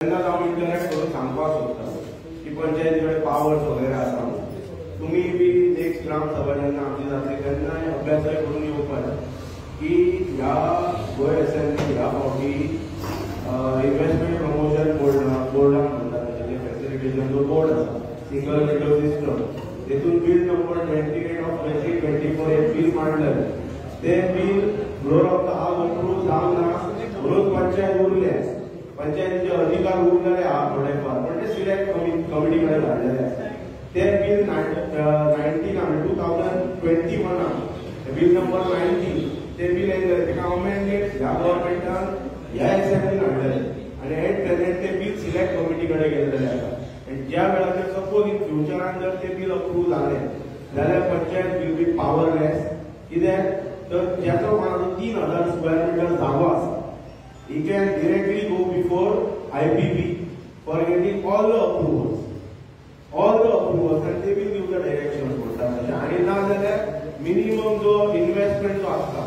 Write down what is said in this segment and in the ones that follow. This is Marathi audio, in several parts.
त्यांना जाऊन इंटरॅक्ट करून सांगपाक सोदता की पंचायतीकडे पावर्स वगैरे आसा तुम्ही बी नेक्स्ट ग्रामसभा जेन्ना आमची जातली तेन्ना अभ्यासय करून येवपाक की ह्या गोंय असेंब्ली ह्या फावटी इन्व्हेस्टमेंट प्रमोशन बोर्डाक म्हणटात म्हणजे फॅसिलिटेशन जो बोर्ड आसा सिंगल विंडो सिस्टम तेतून बिल नंबर 28 ऑफ 2024 हे बिल मांडलें ते bill floor of the house approve जावंक ना म्हणून पंचायत उरले पंचायतीचे अधिकार उरलेले आहात थोडेफार पण ते सिलेक्ट कमिटी कडे धाडलेले आसा ते बिल 2021 बिल नंबर 90 ते बिल येयलें तेका अमेंडमेंट ह्या गव्हर्नमेंटान ह्या असेंब्लीन हाडलेले आनी एट प्रेझेंट ते बिल सिलेक्ट कमिटी कडे गेल्लेले आसा आनी ज्या वेळाचेर सपोज इन फ्युचरान जर ते बिल अप्रूव्ह जालें जाल्यार पंचायत विल बी पावरलेस कित्याक तर ज्याचो माणूस 3000 स्क्वेअर मीटर जागो आसा he can directly go before IPP for getting all the approvals and they will give the direction आणि ना जाल्यार मिनिमम जो इन्व्हेस्टमेंट जो आसता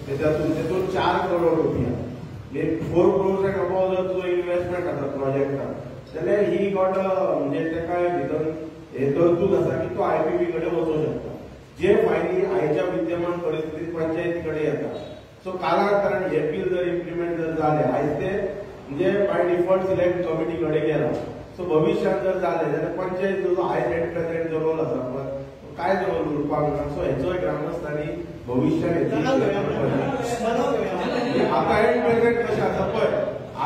तेतून 4 करोड रुपया 4 crores and above जो इन्व्हेस्टमेंट आसा प्रोजेक्टाक जाल्यार ही गॉट म्हणजे तेका भितर हे तरतूद आसा की तो IPP कडे वचूंक शकता जे फायली आयच्या विद्यमान परिस्थितीत पंचायती कडे येता सो कालांतरान हे बिल जर इम्प्लिमेंट जर जाले आयज ते म्हणजे बाय डिफॉल्ट सिलेक्ट कमिटी कडे गेला सो भविष्यात जर जाले जाल्यार पंचायत जो आयज एट प्रेझेंट जो रोल आसा पळय काय रोल उरपाक ना सो हेचोय ग्रामस्थांनी भविष्यात आता एट प्रेझेंट कशें आसा पळय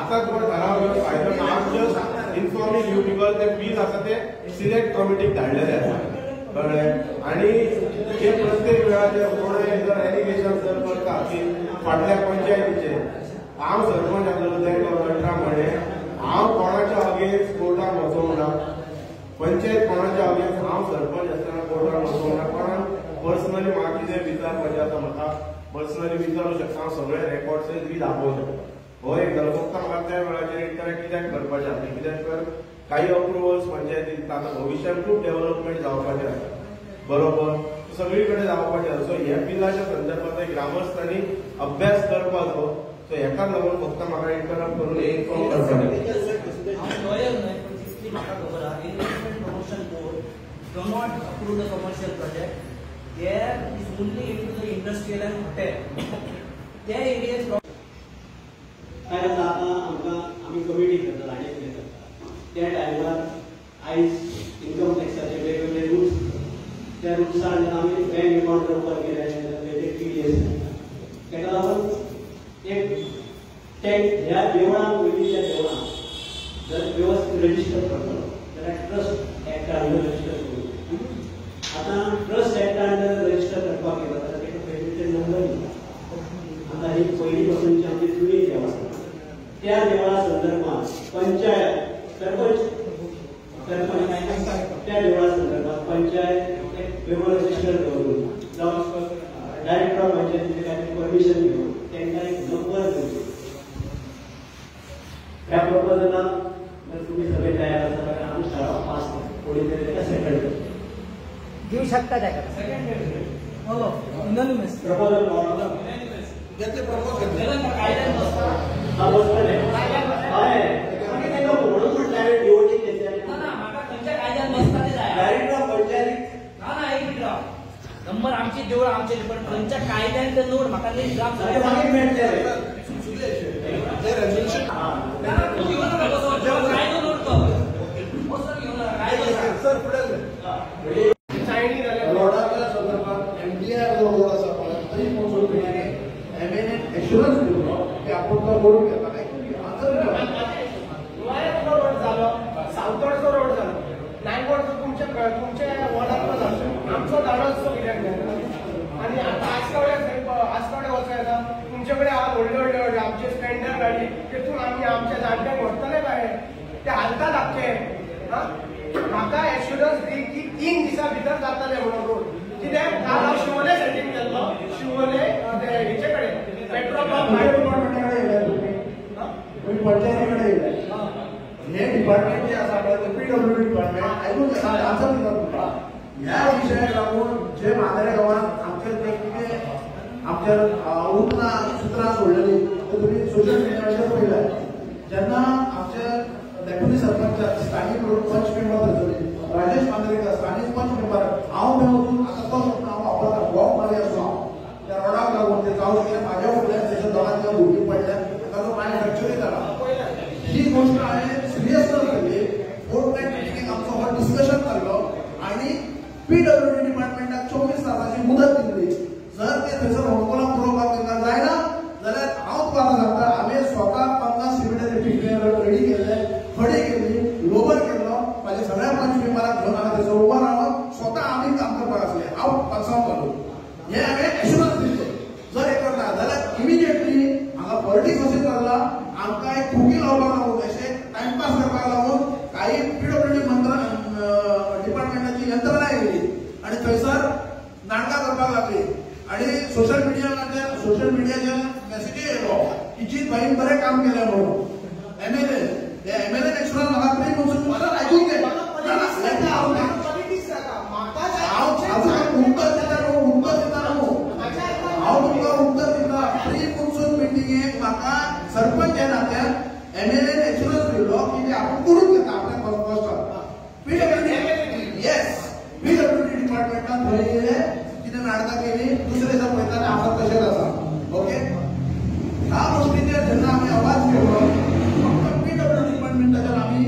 आता तुका ठराव फायदो ना जस्ट इन्फॉर्मिंग यू बिकॉज ते बिल आसा ते सिलेक्ट कमिटीक धाडलेले आसा कळ्ळें आनी हे प्रत्येक वेळाचेर कोणय जर एलिगेशन जर करता की फाटल्या पंचायतीचे हांव सरपंच आसलो ते 18 म्हणे हांव कोणाच्या अगेन्स्ट कोर्टाक वचोंक ना पंचायत कोणाच्या अगेन्स्ट हांव सरपंच आसतना कोर्टाक वचोंक ना कोणाक पर्सनली म्हाका कितें विचारपाचें आसा म्हाका पर्सनली विचारूंक शकता हांव सगळे रेकॉर्ड्स बी दाखोवंक शकता हो एक जालो फक्त म्हाका त्या वेळाचेर इंटरॅक्ट कित्याक करपाचें आसलें कित्याक तर काही अप्रुवल्स पंचायतींत आतां भविष्यात खूब डेव्हलपमेंट जावपाचें आसा बरोबर सगळीकडे जावपाचें आसा सो ह्या बिलाच्या संदर्भात ग्रामस्थांनी अभ्यास करपाचो सो हेका लागून फक्त म्हाका इंटरप्ट करून इन्फॉर्म करपाचें म्हाका खबर आहा investment promotion board do not approve the commercial project there is only into the industrial and hotel त्या एरियाज काय जाता आमकां आमी कमिटी करता आनी कितें करता त्या टायमार आयज इन्कम टॅक्साचे वेगवेगळे रूल्स त्या रूल्सान आमी बँक अकाउंट ओपन केले TDS तेका लागून एक ह्या देवळान पयलींच्या देवळान जर व्यवस्थित रजिस्टर करतलो जाल्यार ट्रस्ट एक्ट अंडर रजिस्टर करूं आतां ट्रस्ट एक्ट अंडर रजिस्टर करपाक गेलो जाल्यार तेका पयलींचे नंबर दिता आतां ही पयलीं पासूनची आमची जुनी देव आसा त्या देवळा संदर्भात पंचायत सरपंच त्या देवळा संदर्भात पंचायत एक वेगळो रजिस्टर दवरून जावं डायरेक्टर ऑफ पंचायतीचे खातीर परमिशन घेवन तांकां एक नंबर दिवचो ह्या प्रपोजलान जर तुमी सगळे तयार आसा जाल्यार आमी शाळा पास कोणी तरी ताका सेटल करता घेऊ शकता ताका हो युनानिमस प्रपोजल घेतले प्रपोज घेतले गायडन्स बसता हा बसतले हय आमी ताका म्हणून म्हटल्यार निवडणूक घेतली ना ना म्हाका खंयच्या कायद्यान बसता ते जाय डायरेक्टर ऑफ पंचायत ना ना एक मिनिट नंबर आमची देवळ आमचे पण खंयच्या कायद्यान ते नोट म्हाका नीट ग्राम मागीर मेळटले ते रेजोल्यूशन ना घेऊन नका बसो कायदो नोट कर बसो घेऊन नका कायदो सर पुढे चायनी जाल्यार रोडाच्या संदर्भात MDR जो रोड आसा पळय थंय पोचून मेळ्ळे MNN एश्युरन्स दिलो की आपूण तो करून घेता गोंयांतलो रोड जालो सावथडचो रोड जालो नायगोडचो तुमचे वॉर्डांतलो जालो आमचो धाडोचो कित्याक जालो आनी आतां आसगावडे वचूं येता तुमचे कडेन हांव व्हडले आमचे स्टँडर्ड गाडी तेतून आमी आमच्या जाणट्यांक व्हरतले भायर ते हालता धाकटे म्हाका एश्युरन्स दी की 3 दिसां भितर जातले म्हणून रोड कित्याक काल हांव शिवोले सेटींग केल्लो शिवोले हेचे कडेन पेट्रोल पंप पंचायती कडेन येयले हे डिपार्टमेंट जे आसा पळय PWD डिपार्टमेंट आयकून आन्सर दिता तुमकां ह्या विशयाक लागून जे मांद्रे गांवांत आमचे जे कितें आमच्या उतना सुत्रां सोडलेलीं ते तुमी सोशल मिडियाचेर पळयल्यात जेन्ना आमचे डेप्युटी सरपंच स्थानिक पंच मेंबर जातले राजेश मांद्रेकर स्थानिक पंच मेंबर हांव मेळून आता तो हांव वापरता वॉक मारी आसलो त्या रोडाक लागून ते जाऊन गेले माझ्या फुड्यान त्याच्या दोगांच्या भुरगीं पडल्या ताजो पांय फ्रॅक्चर जाला ही गोष्ट हांवें सिरियस केली फोर्टनायट मिटिंगेक आमचो हो डिस्कशन जाल्लो आणि पीडब्ल्यूडी डिपार्टमेंटाक 24 तासाची मुदत दिल्ली जर ते थंयसर होडकोला पुरोवपाक तांकां जायना जाल्यार हांव तुका सांगता आमी स्वता 50 सिमेंटाचे पिकले रेडी केले खडे केली लोबर केलो माझ्या सगळ्या पंच मेंबराक घेवन हांवें थंयसर उबो रावन स्वता आमी काम करपाक आसले हांव पक्षांत घालून हे हांवें एश्युरन्स दिले जर हे करना जाल्यार इमिडिएटली हांगा पॉलिटिक्स अशें जाल्ला आमकां एक खुकी लावपाक लागून अशें टायमपास करपाक लागून काही पीडब्ल्यूडी डिपार्टमेंटाची यंत्रणा येयली आणि थंयसर नाटकां करपाक लागली आणि सोशल मिडियाचेर मेसेजी येयलो की जीत भाईन बरें काम केलें म्हणून एमएलए एक्शन म्हाका प्री म्हणून मला आयकूंक घे सरपंच या नात्यान एमएलए एक्शनच दिलो की आपण करून घेता आपल्या कॉस्टाक येस पीडब्ल्यूडी डिपार्टमेंटान थंय गेले कितें नाटकां केली दुसरे दिसा पळयता आसा तशेंच आसा ओके ह्या गोष्टीचेर जेन्ना आमी आवाज केलो फक्त पीडब्ल्यूडी डिपार्टमेंटाचेर आमी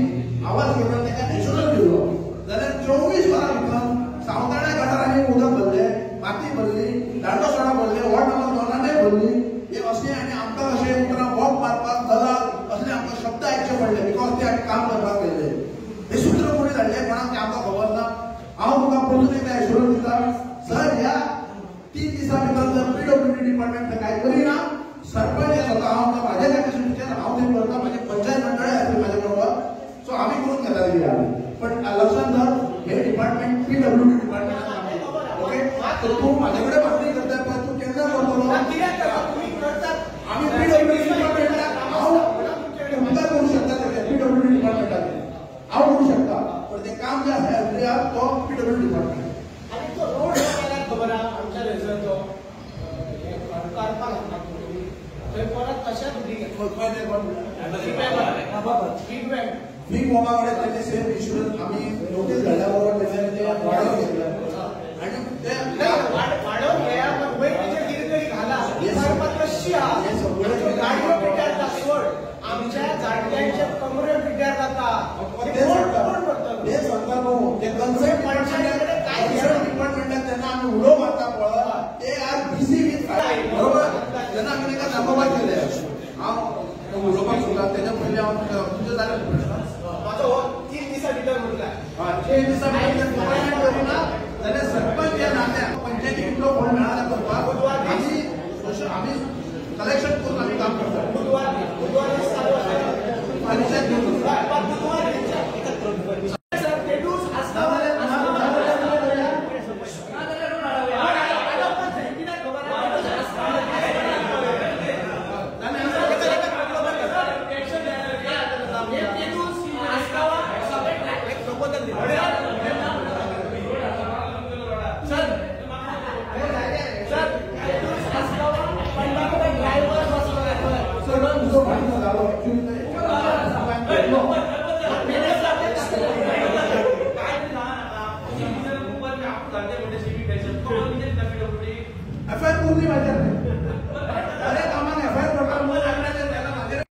आवाज केलो ताका एक्शनच दिलो जाल्यार 24 वरां भितर सावताळ्या गटारांनी उदक भरले माती भरली दांडो सोडा भरले वॉर्ड नंबर 2 भरली हे अशें आनी आमकां अशें उतरां वॉक मारपाक दलाल असले आमकां शब्द आयकचे पडले बिकॉज ते काम करपाक गेले हे सूत्र कोणी धाडले कोणाक तें आमकां खबर ना हांव तुका परतून एकदा एश्युरन्स दिता सर ह्या 3 दिसां भितर जर पीडब्ल्यूडी डिपार्टमेंट कांय करिना सरपंच स्वता हांव म्हाज्या कॅपॅसिटीचेर हांव ते करता म्हाजे पंचायत मंडळ आसले म्हाजे बरोबर सो आमी करून घेता कितें पण लक्षात धर हे डिपार्टमेंट पीडब्ल्यूडी डिपार्टमेंट ओके तर तूं म्हाजे कडेन मागणी करता पळय तूं केन्ना करतलो आम्ही पीडब्ल्यूडी डिपार्टमेंटाक हांव तुमकां करूं शकता पीडब्ल्यूडी डिपार्टमेंटाक हांव करूं शकता पण ते काम जे आसा तो पीडब्ल्यूडी डिपार्टमेंट आणि तो रोड केल्यार खबर आहा आमच्या रेजरचो कारपाक थंय परत कशा बिग मोमा कडेन ताचे सेम इश्युज आमी नोटीस घाल्या बरोबर तेचे वाडोवन घेतला आणि ते वाडोवन घेया पण वयर तेचे कितें तरी घाला कारपाक कशी आहा हे सगळ्यो गाडयो पिड्ड्यार जाता सोड आमच्या जाणट्यांचे कमरे पिड्ड्यार जाता हे सांगता न्हू ते कन्सेप्ट पंचायतीकडे काय डिपार्टमेंटाक तेन्ना आमी उडो मारता पळय ते आर बिजी वीथ बरोबर तेन्ना आमी ताका दाखोवपाक गेले हांव उलोवपाक सुद्दां तेच्या पयलीं हांव तुजे जाल्यार म्हाजो हो 3 दिसां भितर म्हटला 3 दिसां भितर गव्हर्नमेंट करिना जाल्यार सरपंच या नात्यान पंचायतींतलो कोण मेळाला करपाक आमी कलेक्शन करून आमी काम करता बुधवार चालू आसा पंचायत घेवन बुधवार सर तेडूस आसता एफआयआर पूर्ण